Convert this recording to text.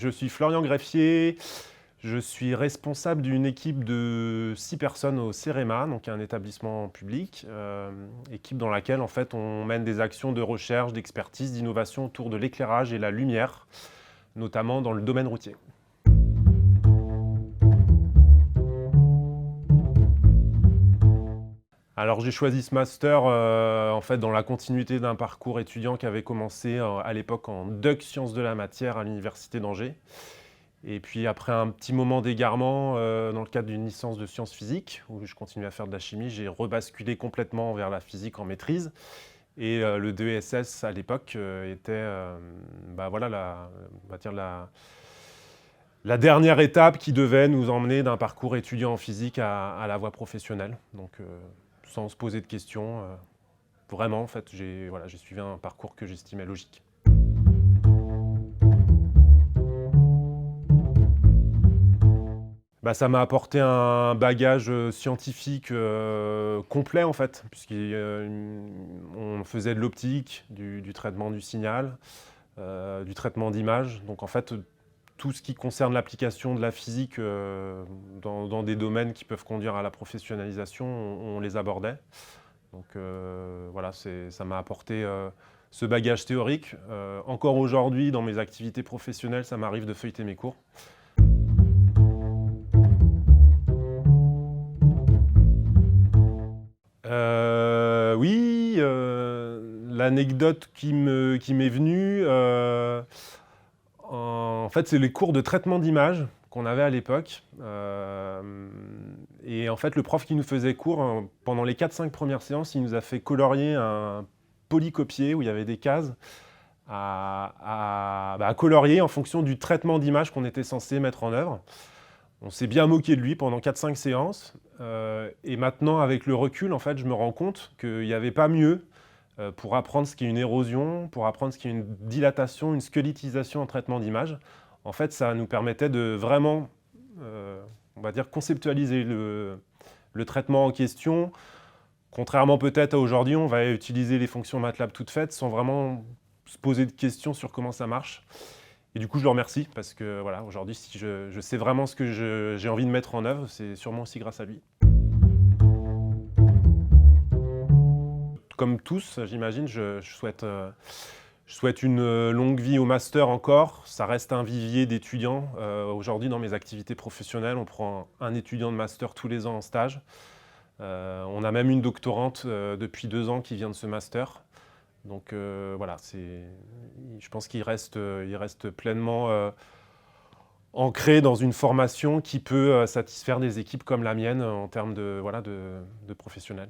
Je suis Florian Greffier, je suis responsable d'une équipe de 6 personnes au CEREMA, donc un établissement public, équipe dans laquelle en fait, on mène des actions de recherche, d'expertise, d'innovation autour de l'éclairage et la lumière, notamment dans le domaine routier. Alors j'ai choisi ce master en fait, dans la continuité d'un parcours étudiant qui avait commencé à l'époque en Doc Sciences de la matière à l'Université d'Angers. Et puis après un petit moment d'égarement dans le cadre d'une licence de sciences physiques, où je continuais à faire de la chimie, j'ai rebasculé complètement vers la physique en maîtrise. Et le DESS à l'époque était voilà, on va dire la dernière étape qui devait nous emmener d'un parcours étudiant en physique à la voie professionnelle. Donc sans se poser de questions, vraiment en fait, j'ai suivi un parcours que j'estimais logique. Ça m'a apporté un bagage scientifique complet en fait, puisqu'on faisait de l'optique, du traitement du signal, du traitement d'image. Donc en fait, tout ce qui concerne l'application de la physique dans des domaines qui peuvent conduire à la professionnalisation, on les abordait. Donc voilà, ça m'a apporté ce bagage théorique. Encore aujourd'hui, dans mes activités professionnelles, ça m'arrive de feuilleter mes cours. Oui, l'anecdote qui m'est venue, en fait, c'est les cours de traitement d'image qu'on avait à l'époque. Et en fait, le prof qui nous faisait cours, pendant les 4-5 premières séances, il nous a fait colorier un polycopier où il y avait des cases à colorier en fonction du traitement d'image qu'on était censé mettre en œuvre. On s'est bien moqué de lui pendant 4-5 séances. Et maintenant, avec le recul, en fait, je me rends compte qu'il n'y avait pas mieux pour apprendre ce qu'est une érosion, pour apprendre ce qu'est une dilatation, une squelettisation en traitement d'image. En fait, ça nous permettait de vraiment, on va dire, conceptualiser le traitement en question. Contrairement peut-être à aujourd'hui, on va utiliser les fonctions MATLAB toutes faites sans vraiment se poser de questions sur comment ça marche. Et du coup, je le remercie parce que voilà, aujourd'hui, si je sais vraiment ce que j'ai envie de mettre en œuvre, c'est sûrement aussi grâce à lui. Comme tous, j'imagine, je souhaite une longue vie au master encore. Ça reste un vivier d'étudiants. Aujourd'hui, dans mes activités professionnelles, on prend un étudiant de master tous les ans en stage. On a même une doctorante depuis 2 ans qui vient de ce master. Donc voilà, je pense qu'il reste pleinement ancré dans une formation qui peut satisfaire des équipes comme la mienne en termes de professionnels.